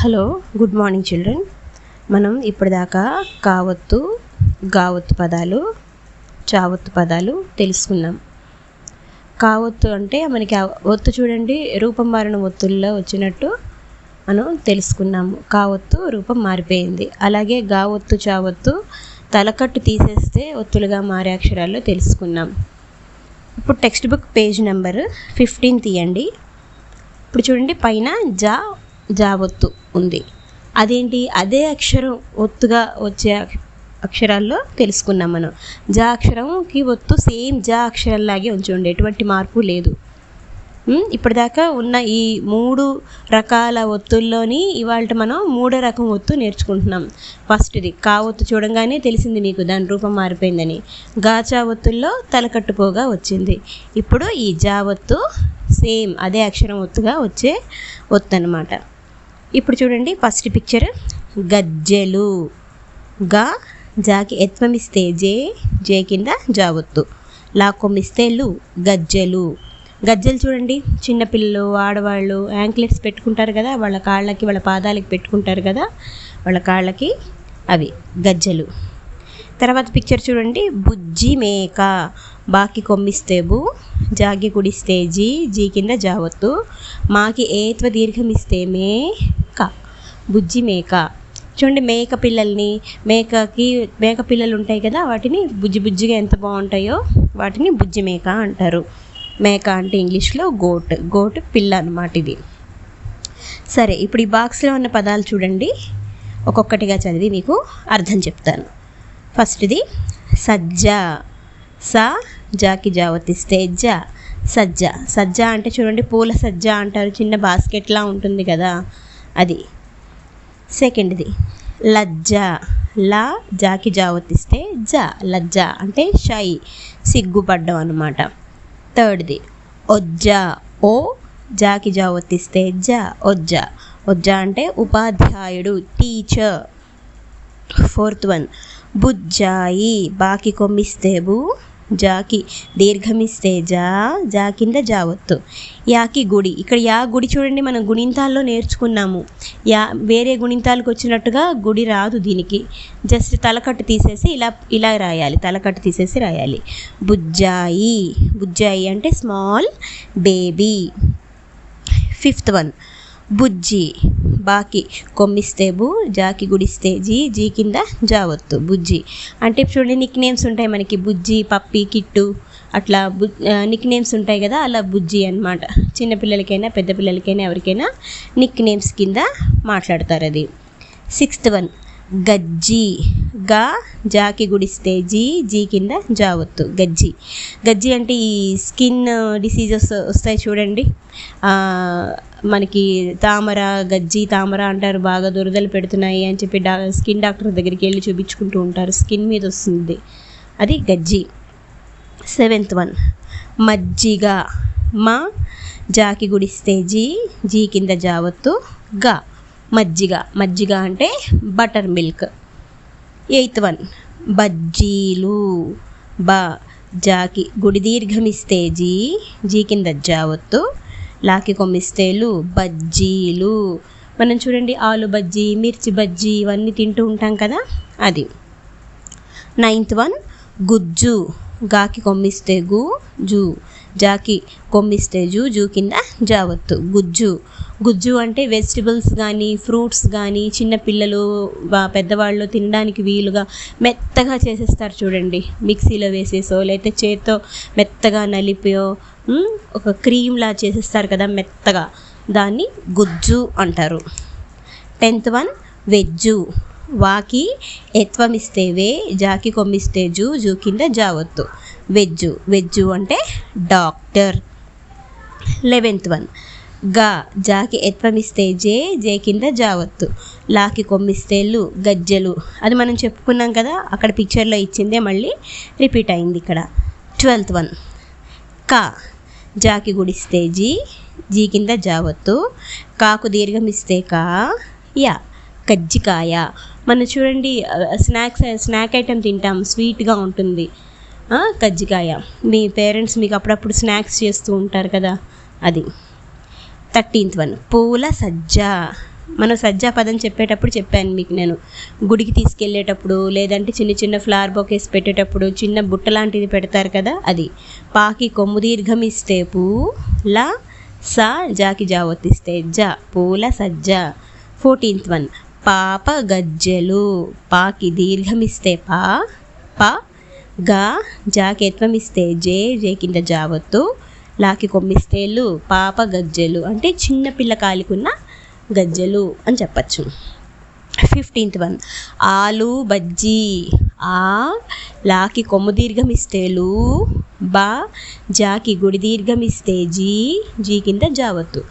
Hello, good morning children. మనం ఇప్పటిదాకా కావత్తు, గావత్తు పదాలు, చావత్తు పదాలు తెలుసుకున్నాం. కావత్తు అంటే మనకి ఒత్తు చూడండి, రూపం మారిన ఒత్తుల్లో వచ్చినట్టు మనం తెలుసుకున్నాము. కావత్తు రూపం మారిపోయింది. అలాగే గావత్తు, చావత్తు తలకట్టు తీసేస్తే ఒత్తులుగా మారే అక్షరాల్లో తెలుసుకున్నాం. ఇప్పుడు టెక్స్ట్ బుక్ పేజ్ నెంబర్ 15 తీయండి. ఇప్పుడు చూడండి, పైన జావత్తు ఉంది. అదేంటి? అదే అక్షరం ఒత్తుగా వచ్చే అక్షరాల్లో తెలుసుకున్నాం మనం. జా అక్షరంకి ఒత్తు సేమ్ జా అక్షరంలాగే ఉంచండి, ఎటువంటి మార్పు లేదు. ఇప్పటిదాకా ఉన్న ఈ 3 రకాల ఒత్తుల్లోని ఇవాళ మనం 3వ రకం ఒత్తు నేర్చుకుంటున్నాం. ఫస్ట్ది కావత్తు చూడంగానే తెలిసింది మీకు దాని రూపం మారిపోయిందని. గాచా ఒత్తుల్లో తలకట్టుపోగా వచ్చింది. ఇప్పుడు ఈ జావత్తు సేమ్ అదే అక్షరం ఒత్తుగా వచ్చే ఒత్తు అన్నమాట. ఇప్పుడు చూడండి, ఫస్ట్ పిక్చర్ గజ్జెలు. గా జాకి ఎత్వమిస్తే జే కింద జావత్తు, లాకొమ్మిస్తే లు, గజ్జెలు. గజ్జెలు చూడండి, చిన్నపిల్లలు, ఆడవాళ్ళు యాంక్లెట్స్ పెట్టుకుంటారు కదా, వాళ్ళ కాళ్ళకి వాళ్ళ పాదాలకి పెట్టుకుంటారు కదా, వాళ్ళ కాళ్ళకి అవి గజ్జెలు. తర్వాత పిక్చర్ చూడండి, బుజ్జి మేక. బాకి కొమ్మిస్తే బు, జాకి కుడిస్తే జీ కింద జావత్తు, మాకి ఏత్వ దీర్ఘమిస్తే మేక, బుజ్జి మేక. చూడండి, మేక పిల్లలు ఉంటాయి కదా, వాటిని బుజ్జిగా ఎంత బాగుంటాయో వాటిని బుజ్జి మేక అంటారు. మేక అంటే ఇంగ్లీష్లో గోట్ పిల్ల అన్నమాట ఇది. సరే, ఇప్పుడు ఈ బాక్స్లో ఉన్న పదాలు చూడండి, ఒక్కొక్కటిగా చదివి మీకు అర్థం చెప్తాను. ఫస్ట్ది సజ్జ. సా జాకి జావతిస్తే సజ్జ అంటే చూడండి, పూల సజ్జ అంటారు, చిన్న బాస్కెట్లా ఉంటుంది కదా, అది. సెకండ్ది లజ్జ. లా జాకి జావతిస్తే లజ్జ అంటే షై, సిగ్గుపడ్డం అన్నమాట. థర్డ్ది ఒజ్జ. ఓ జాకి జావతిస్తే ఒజ్జ అంటే ఉపాధ్యాయుడు, టీచర్. ఫోర్త్ వన్ బుజ్జాయి. బాకి కొమ్మిస్తే బు, జాకి దీర్ఘమిస్తే జా కింద జావత్తు, యాకి గుడి. ఇక్కడ యా గుడి చూడండి, మనం గుణింతాల్లో నేర్చుకున్నాము. వేరే గుణింతాలకు వచ్చినట్టుగా గుడి రాదు దీనికి, జస్ట్ తలకట్టు తీసేసి ఇలా రాయాలి, తలకట్టు తీసేసి రాయాలి. బుజ్జాయి అంటే స్మాల్ బేబీ. ఫిఫ్త్ వన్ బుజ్జి. బాకి కొమ్మిస్తే బు, జాకి గుడిస్తే జీ కింద జావత్తు, బుజ్జి. అంటే చూడండి, నిక్ నేమ్స్ ఉంటాయి మనకి, బుజ్జి, పప్పి, కిట్టు, అట్లా నిక్ నేమ్స్ ఉంటాయి కదా, అలా బుజ్జి అన్నమాట. చిన్నపిల్లలకైనా పెద్ద పిల్లలకైనా ఎవరికైనా నిక్ నేమ్స్ కింద మాట్లాడతారు అది. సిక్స్త్ వన్ గజ్జి. గా జాకి గుడిస్తే జీ కింద జావత్తు, గజ్జి అంటే ఈ స్కిన్ డిసీజెస్ వస్తాయి చూడండి, మనకి గజ్జి తామర అంటారు, బాగా దురదలు పెడుతున్నాయి అని చెప్పి స్కిన్ డాక్టర్ దగ్గరికి వెళ్ళి చూపించుకుంటూ ఉంటారు, స్కిన్ మీద వస్తుంది, అది గజ్జి. సెవెంత్ వన్ మజ్జిగ. మా జాకి గుడిస్తే జీ కింద జావత్తు, గా మజ్జిగ అంటే బటర్ మిల్క్. ఎయిత్ వన్ బజ్జీలు. బా జాకి గుడి దీర్ఘమిస్తే జీ కింద జావత్తు, లాకి కొమ్మిస్తే లు, బజ్జీలు. మనం చూడండి, ఆలు బజ్జీ, మిర్చి బజ్జీ ఇవన్నీ తింటూ ఉంటాం కదా, అది. నైన్త్ వన్ గుజ్జు. గాకి కొమ్మిస్తే జూ, జాకి కొమ్మిస్తే జూ కింద జావత్తు, గుజ్జు అంటే వెజిటబుల్స్ కానీ ఫ్రూట్స్ కానీ చిన్నపిల్లలు పెద్దవాళ్ళు తినడానికి వీలుగా మెత్తగా చేసేస్తారు చూడండి, మిక్సీలో వేసేసో లేకపోతే చేత్తో మెత్తగా నలిపో ఒక క్రీమ్లా చేసేస్తారు కదా మెత్తగా, దాన్ని గుజ్జు అంటారు. 10th వన్ వెజ్జు. వాకి ఎత్వమిస్తే జాకి కొమ్మిస్తే జూ కింద జావత్తు, వెజ్జు అంటే డాక్టర్. 11th వన్ గా జాకి ఎత్వమిస్తే జే కింద జావత్తు, లాకి కొమ్మిస్తే లు, గజ్జెలు. అది మనం చెప్పుకున్నాం కదా, అక్కడ పిక్చర్లో ఇచ్చిందే మళ్ళీ రిపీట్ అయింది ఇక్కడ. 12th వన్ కా జాకి గుడిస్తే జీ కింద జావత్తు, కాకు దీర్ఘమిస్తే యా, కజ్జికాయ. మనం చూడండి, స్నాక్ ఐటెం తింటాం, స్వీట్గా ఉంటుంది కజ్జికాయ. మీ పేరెంట్స్ మీకు అప్పుడప్పుడు స్నాక్స్ చేస్తూ ఉంటారు కదా, అది. 13th వన్ పూల సజ్జ. మనం సజ్జా పదం చెప్పేటప్పుడు చెప్పాను మీకు నేను, గుడికి తీసుకెళ్ళేటప్పుడు లేదంటే చిన్న చిన్న ఫ్లవర్ బొకేస్ పెట్టేటప్పుడు చిన్న బుట్ట లాంటిది పెడతారు కదా, అది. పాకి కొమ్ము దీర్ఘమిస్తే పూ, లా సా జాకి జావొత్తిస్తే జా, పూల సజ్జ. 14th వన్, పాప గజ్జెలు. పాకి దీర్ఘమిస్తే పా, పా, గా జాకి ఎత్వమిస్తే జే, జే కింద జావత్తు, లాకి కొమ్మిస్తే లు, పాప గజ్జెలు అంటే చిన్న పిల్ల కాలికున్న గజ్జెలు అని చెప్పచ్చు. 15th వన్, ఆలు బజ్జీ. ఆ లాకి కొమ్ము దీర్ఘమిస్తే లు, బా జాకి గుడి దీర్ఘమిస్తే జీ, జీ కింద జావత్తు,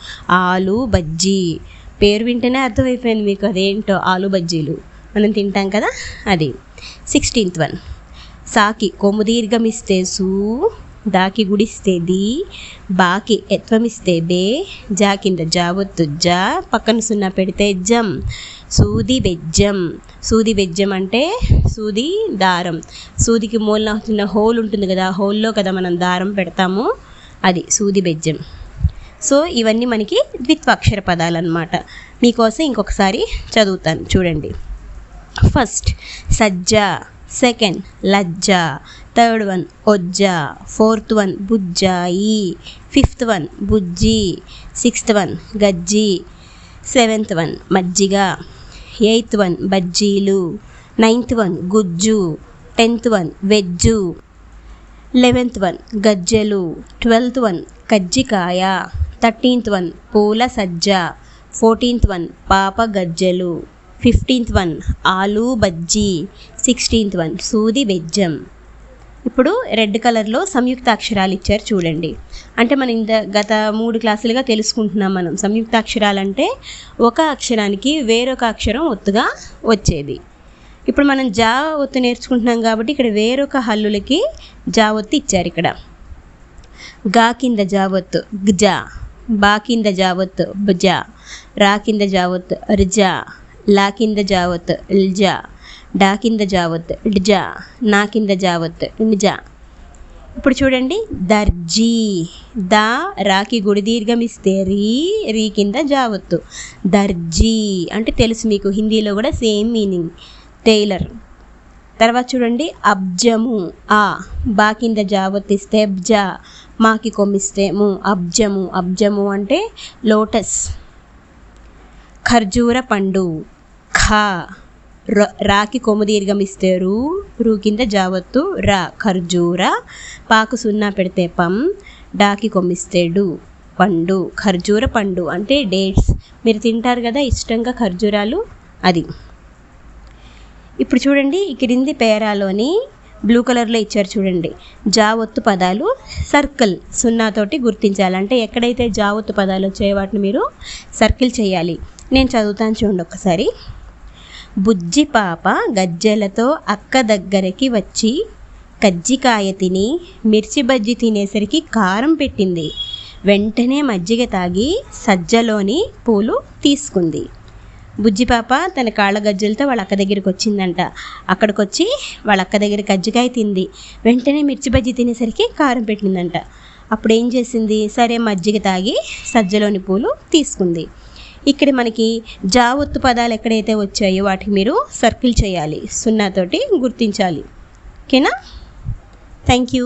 ఆలు బజ్జీ. పేరు వింటేనే అర్థమైపోయింది మీకు అదేంటో, ఆలు బజ్జీలు మనం తింటాం కదా అది. 16th వన్, సాకి కొమ్ము దీర్ఘమిస్తే సూ, దాకి గుడిస్తే ది, బాకి ఎత్వమిస్తే బే, జా కింద జావత్తు జా, పక్కన సున్నా పెడితే జం, సూది బెజ్జం. సూది బెజ్జం అంటే సూది దారం, సూదికి మూలన చిన్న హోల్ ఉంటుంది కదా, హోల్లో కదా మనం దారం పెడతాము, అది సూది బెజ్జం. సో ఇవన్నీ మనకి ద్విత్వాక్షర పదాలు అన్నమాట. మీకోసం ఇంకొకసారి చదువుతాను చూడండి. ఫస్ట్ సజ్జ, సెకండ్ లజ్జ, థర్డ్ వన్ ఒజ్జ, 4th వన్ బుజ్జాయి, 5th వన్ బుజ్జి, 6th వన్ గజ్జి, 7th వన్ మజ్జిగ, 8th వన్ బజ్జీలు, 9th వన్ గుజ్జు, 10th వన్ వెజ్జు, 11th వన్ గజ్జెలు, 12th వన్ కజ్జికాయ, 13th వన్ పూల సజ్జ, 14th వన్ పాప గజ్జెలు, 15th వన్ ఆలు బజ్జీ, 16th వన్ సూది బెజ్జం. ఇప్పుడు రెడ్ కలర్లో సంయుక్తాక్షరాలు ఇచ్చారు చూడండి. అంటే మనం గత 3 క్లాసులుగా తెలుసుకుంటున్నాం మనం. సంయుక్తాక్షరాలు అంటే ఒక అక్షరానికి వేరొక అక్షరం ఒత్తుగా వచ్చేది. ఇప్పుడు మనం జా ఒత్తు నేర్చుకుంటున్నాం కాబట్టి ఇక్కడ వేరొక హల్లులకి జా ఒత్తు ఇచ్చారు. ఇక్కడ గా కింద జావత్తు గ్జా, బా కింద జావత్తు బజా, రా కింద జావత్తు ర్జా, లా కింద జావత్ ల్జా, డా కింద జావత్ డ్జా, నా కింద జావత్ నిజా. ఇప్పుడు చూడండి దర్జీ. దా రాకి గుడి దీర్ఘమిస్తే రీ, రీ కింద జావత్తు దర్జీ అంటే తెలుసు మీకు, హిందీలో కూడా సేమ్ మీనింగ్, టైలర్. తర్వాత చూడండి అబ్జము. ఆ బా కింద జావత్తిస్తే అబ్జా, మాకి కొమ్మిస్తే ము, అబ్జము. అబ్జము అంటే లోటస్. ఖర్జూర పండు. ఖా రాకి కొమ్ము దీర్ఘమిస్తే రూ, రూ కింద జావత్తు రా, ఖర్జూర. పాకు సున్నా పెడితే పం, డాకి కొమ్మిస్తే డు, పండు. ఖర్జూర పండు అంటే డేట్స్. మీరు తింటారు కదా ఇష్టంగా ఖర్జూరాలు, అది. ఇప్పుడు చూడండి ఈ క్రింది పేరాలోని బ్లూ కలర్లో ఇచ్చారు చూడండి. జావత్తు పదాలు సర్కిల్ సున్నాతోటి గుర్తించాలంటే ఎక్కడైతే జావత్తు పదాలు వచ్చాయో వాటిని మీరు సర్కిల్ చేయాలి. నేను చదువుతాను చూడండి ఒక్కసారి. బుజ్జి పాప గజ్జెలతో అక్క దగ్గరికి వచ్చి కజ్జికాయ తిని మిర్చి బజ్జి తినేసరికి కారం పెట్టింది. వెంటనే మజ్జిగ తాగి సజ్జలోని పూలు తీసుకుంది. బుజ్జిపాప తన కాళ్ళ గజ్జలతో వాళ్ళ అక్క దగ్గరికి వచ్చిందంట. అక్కడికి వచ్చి వాళ్ళ అక్క దగ్గర కజ్జికాయ తింది. వెంటనే మిర్చి బజ్జి తినేసరికి కారం పెట్టిందంట. అప్పుడు ఏం చేసింది, సరే మజ్జిగ తాగి సజ్జలోని పూలు తీసుకుంది. ఇక్కడ మనకి జావత్తు పదాలు ఎక్కడైతే వచ్చాయో వాటికి మీరు సర్కిల్ చేయాలి, సున్నాతోటి గుర్తించాలి. ఓకేనా? Thank you.